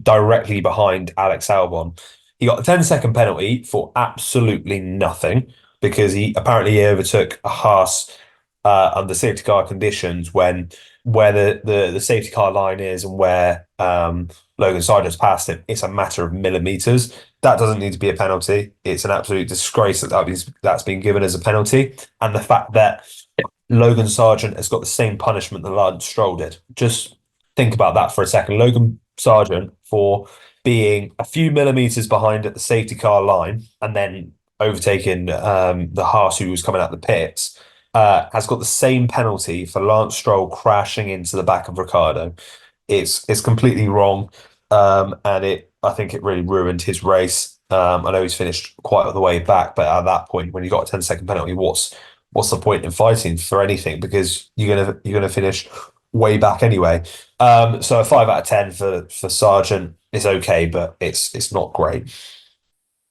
directly behind Alex Albon. He got a 10-second penalty for absolutely nothing because he apparently overtook a Haas under safety car conditions where the safety car line is and where Logan Sargent's passed him. It's a matter of millimeters. That doesn't need to be a penalty. It's an absolute disgrace that's been given as a penalty. And the fact that Logan Sargent has got the same punishment that Lance Stroll did. Just think about that for a second. Logan Sargent, for being a few millimeters behind at the safety car line and then overtaking the Haas who was coming out the pits, has got the same penalty for Lance Stroll crashing into the back of Ricardo. It's completely wrong, and I think it really ruined his race. I know he's finished quite the way back, but at that point, when you got a 10-second penalty, what's the point in fighting for anything? Because you're gonna finish way back anyway. So a 5 out of 10 for Sargent is okay, but it's not great.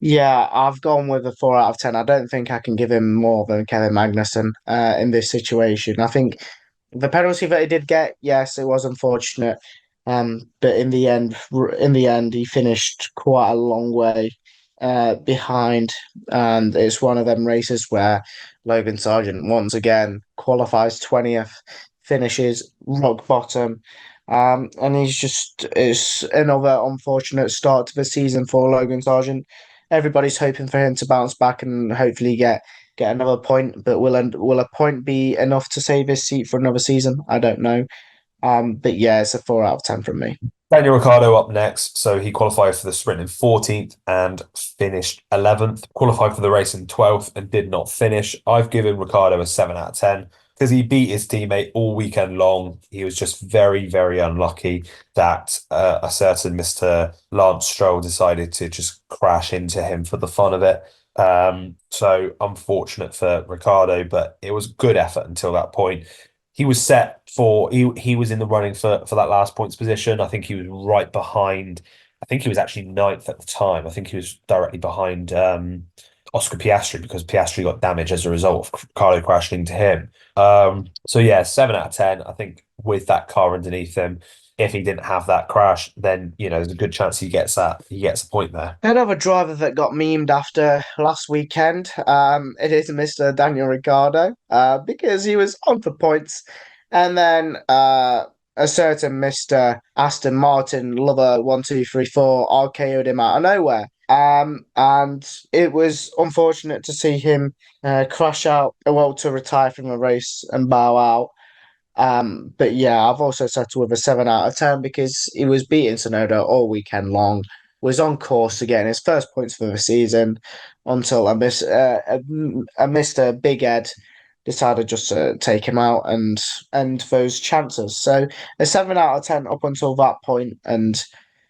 Yeah, I've gone with a 4 out of 10. I don't think I can give him more than Kevin Magnussen in this situation. I think the penalty that he did get, yes, it was unfortunate. But in the end, he finished quite a long way behind, and it's one of them races where Logan Sargent once again qualifies 20th, finishes rock bottom. And it's another unfortunate start to the season for Logan Sargent. Everybody's hoping for him to bounce back and hopefully get another point, but will a point be enough to save his seat for another season? I don't know. But yeah, it's a 4 out of 10 from me. Daniel Ricciardo up next. So he qualified for the sprint in 14th and finished 11th. Qualified for the race in 12th and did not finish. I've given Ricciardo a 7 out of 10. because he beat his teammate all weekend long. He was just very, very unlucky that a certain Mr. Lance Stroll decided to just crash into him for the fun of it. So unfortunate for Ricardo, but it was good effort until that point. He was set for he was in the running for that last points position. I think he was right behind. I think he was actually ninth at the time. I think he was directly behind Oscar Piastri because Piastri got damaged as a result of Ricardo crashing into him. So yeah, 7 out of 10. I think with that car underneath him, if he didn't have that crash, then there's a good chance he gets a point there. Another driver that got memed after last weekend, it is Mr. Daniel Ricciardo, because he was on for points, and then a certain Mr. Aston Martin lover 1234 RKO'd him out of nowhere. And it was unfortunate to see him crash out, well, to retire from the race and bow out. But yeah, I've also settled with a 7 out of 10 because he was beating Sonoda all weekend long, was on course to getting his first points for the season until a Mr. Big Ed decided just to take him out and end those chances. So a 7 out of 10 up until that point, and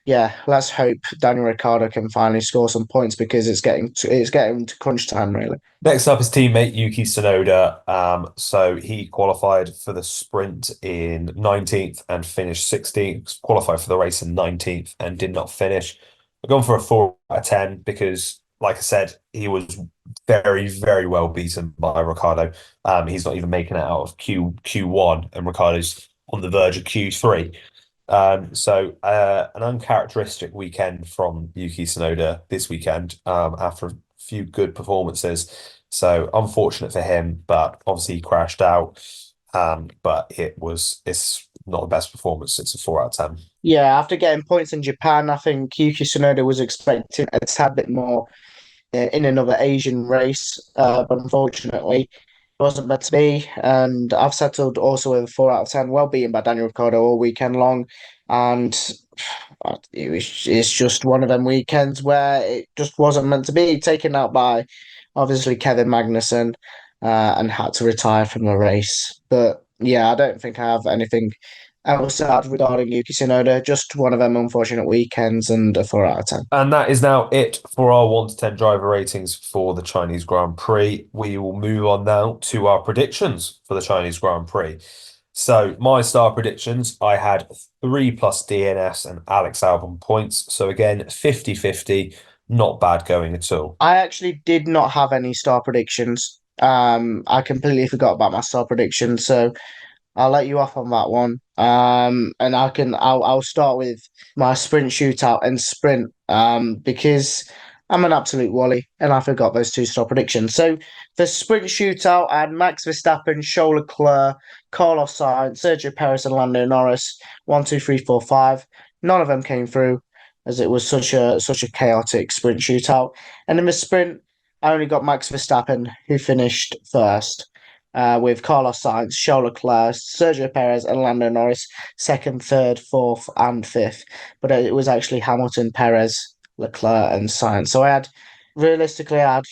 yeah, let's hope Daniel Ricciardo can finally score some points because it's getting to crunch time really. Next up is teammate Yuki Tsunoda. So he qualified for the sprint in 19th and finished 16th. Qualified for the race in 19th and did not finish. I've gone for a 4 out of 10 because, like I said, he was very, very well beaten by Ricardo. He's not even making it out of Q1, and Ricardo's on the verge of Q3. So an uncharacteristic weekend from Yuki Tsunoda this weekend after a few good performances. So unfortunate for him, but obviously he crashed out. But it's not the best performance. It's a 4 out of 10. Yeah, after getting points in Japan, I think Yuki Tsunoda was expecting a tad bit more in another Asian race, but unfortunately, it wasn't meant to be. And I've settled also with a 4 out of 10, well beaten by Daniel Ricciardo all weekend long. And it's just one of them weekends where it just wasn't meant to be, taken out by obviously Kevin Magnussen, and had to retire from the race. But yeah, I don't think I have anything else to add regarding Yuki Tsunoda. Just one of them unfortunate weekends and a 4 out of 10. And that is now it for our 1 to 10 driver ratings for the Chinese Grand Prix. We will move on now to our predictions for the Chinese Grand Prix. So my star predictions, I had 3 plus DNS and Alex Albon points. So again, 50-50, not bad going at all. I actually did not have any star predictions. I completely forgot about my star predictions, so I'll let you off on that one. And I'll start with my sprint shootout and sprint. Because I'm an absolute wally and I forgot those two star predictions. So the sprint shootout, I had Max Verstappen, Charles Leclerc, Carlos Sainz, Sergio Perez, and Lando Norris. 1, 2, 3, 4, 5. None of them came through as it was such a chaotic sprint shootout. And in the sprint, I only got Max Verstappen, who finished first, with Carlos Sainz, Charles Leclerc, Sergio Perez, and Lando Norris second, third, fourth, and fifth. But it was actually Hamilton, Perez, Leclerc, and Sainz. So realistically, I had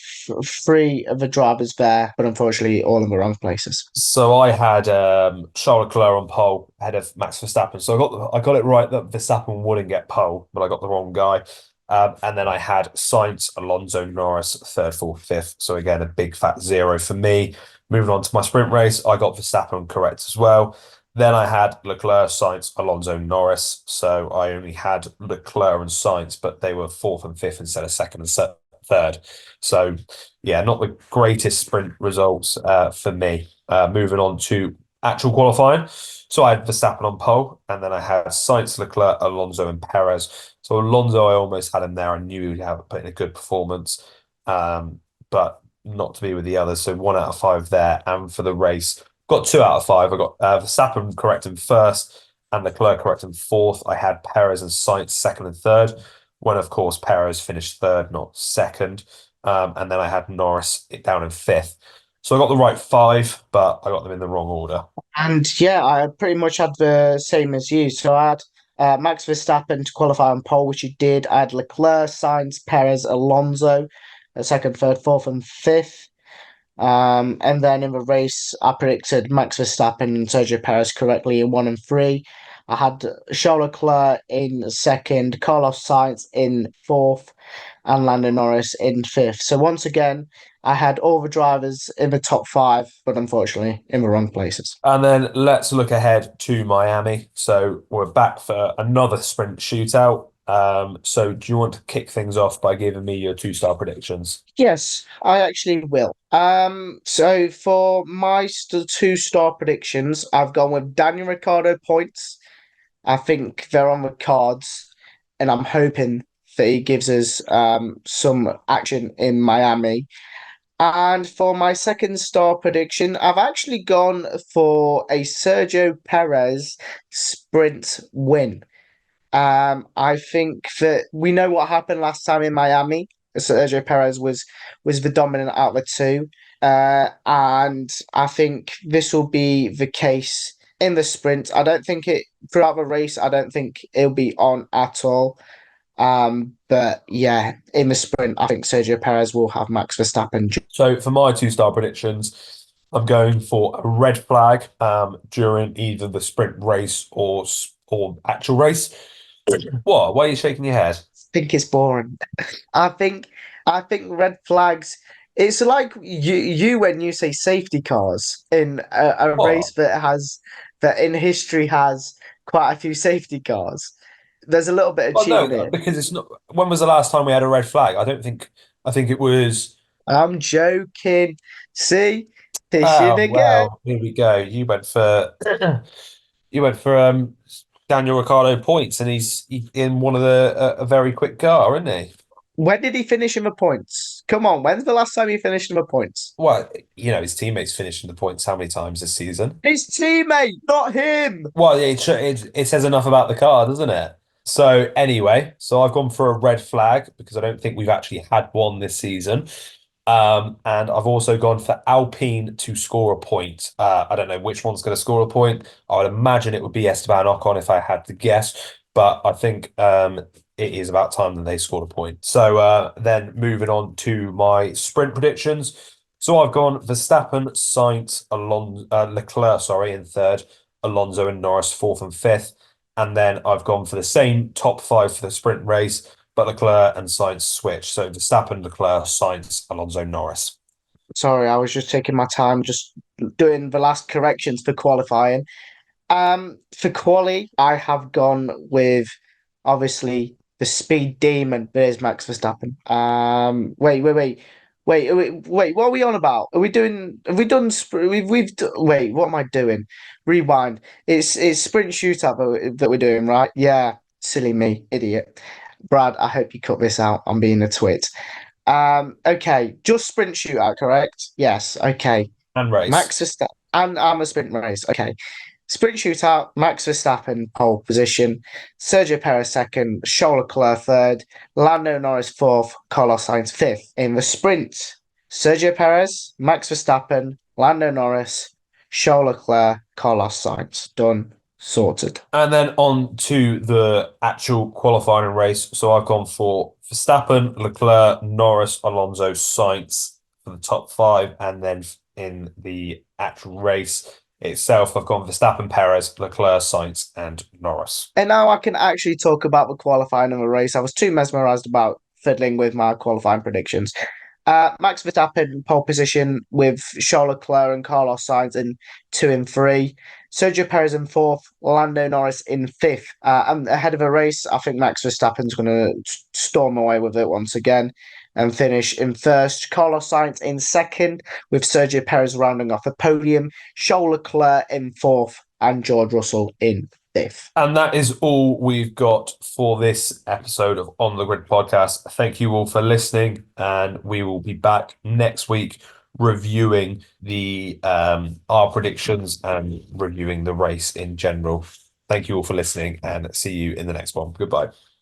three of the drivers there, but unfortunately, all in the wrong places. So I had Charles Leclerc on pole ahead of Max Verstappen. So I got it right that Verstappen wouldn't get pole, but I got the wrong guy. And then I had Sainz, Alonso, Norris, third, fourth, fifth. So again, a big fat 0 for me. Moving on to my sprint race, I got Verstappen correct as well. Then I had Leclerc, Sainz, Alonso, Norris. So I only had Leclerc and Sainz, but they were fourth and fifth instead of second and third. So yeah, not the greatest sprint results for me. Moving on to actual qualifying. So I had Verstappen on pole, and then I had Sainz, Leclerc, Alonso, and Perez. So Alonso, I almost had him there. I knew he would have put in a good performance, but not to be with the others. So 1 out of 5 there. And for the race, got 2 out of 5. I got Verstappen correct in first, and Leclerc correct in fourth. I had Perez and Sainz second and third, when of course Perez finished third, not second. And then I had Norris down in fifth. So I got the right 5, but I got them in the wrong order. And yeah, I pretty much had the same as you. So I had Max Verstappen to qualify on pole, which he did. I had Leclerc, Sainz, Perez, Alonso, second, third, fourth, and fifth. And then in the race, I predicted Max Verstappen and Sergio Perez correctly in 1 and 3. I had Charles Leclerc in second, Carlos Sainz in fourth, and Lando Norris in fifth. So once again, I had all the drivers in the top five, but unfortunately in the wrong places. And then let's look ahead to Miami. So we're back for another sprint shootout. So do you want to kick things off by giving me your two-star predictions? Yes, I actually will. So for my two-star predictions, I've gone with Daniel Ricciardo points. I think they're on the cards, and I'm hoping that he gives us some action in Miami. And for my second star prediction, I've actually gone for a Sergio Perez sprint win. I think that we know what happened last time in Miami. Sergio Perez was the dominant out of the two, and I think this will be the case in the sprint. I don't think it throughout the race. I don't think it'll be on at all. But yeah, in the sprint, I think Sergio Perez will have Max Verstappen. So for my two-star predictions, I'm going for a red flag during either the sprint race or actual race. What? Why are you shaking your head? Think it's boring. I think I think red flags. It's like you when you say safety cars in a What? race that in history has quite a few safety cars. There's a little bit of Well, cheating no, here. because it's not. When was the last time we had a red flag? I don't think. I think it was. I'm joking. See, fishing Oh again. well, here we go. You went for Daniel Ricciardo points, and he's in one of a very quick car, isn't he? When did he finish in the points? Come on, when's the last time he finished in the points? Well, his teammates finishing the points how many times this season? His teammate, not him. Well, it says enough about the car, doesn't it? So anyway, so I've gone for a red flag because I don't think we've actually had one this season. And I've also gone for Alpine to score a point. I don't know which one's going to score a point. I would imagine it would be Esteban Ocon if I had to guess, but I think it is about time that they scored a point. So then moving on to my sprint predictions. So I've gone Verstappen, Sainz, Leclerc, sorry, in third, Alonso and Norris fourth and fifth. And then I've gone for the same top five for the sprint race, but Leclerc and Sainz switch. So Verstappen, Leclerc, Sainz, Alonso, Norris. Sorry, I was just taking my time, just doing the last corrections for qualifying. For quali, I have gone with obviously the speed demon. There's Max Verstappen. Wait. What are we on about? Are we doing? Have we done? Wait. What am I doing? Rewind. It's sprint shootout that we're doing, right? Yeah. Silly me, idiot. Brad, I hope you cut this out. I'm being a twit. Okay. Just sprint shootout, correct? Yes. Okay. And race. Max Verstappen. And I'm a sprint race. Okay. Sprint shootout, Max Verstappen pole position, Sergio Perez second, Charles Leclerc third, Lando Norris fourth, Carlos Sainz fifth. In the sprint, Sergio Perez, Max Verstappen, Lando Norris, Charles Leclerc, Carlos Sainz. Done. Sorted. And then on to the actual qualifying race. So I've gone for Verstappen, Leclerc, Norris, Alonso, Sainz for the top five. And then in the actual race itself, I've gone Verstappen, Perez, Leclerc, Sainz, and Norris. And now I can actually talk about the qualifying of the race. I was too mesmerized about fiddling with my qualifying predictions. Max Verstappen pole position with Charles Leclerc and Carlos Sainz in 2 and 3. Sergio Perez in fourth, Lando Norris in fifth. And ahead of a race, I think Max Verstappen's going to storm away with it once again and finish in first. Carlos Sainz in second, with Sergio Perez rounding off the podium. Charles Leclerc in fourth, and George Russell in fifth. And that is all we've got for this episode of On the Grid podcast. Thank you all for listening, and we will be back next week reviewing the our predictions and reviewing the race in general. Thank you all for listening, and see you in the next one. Goodbye.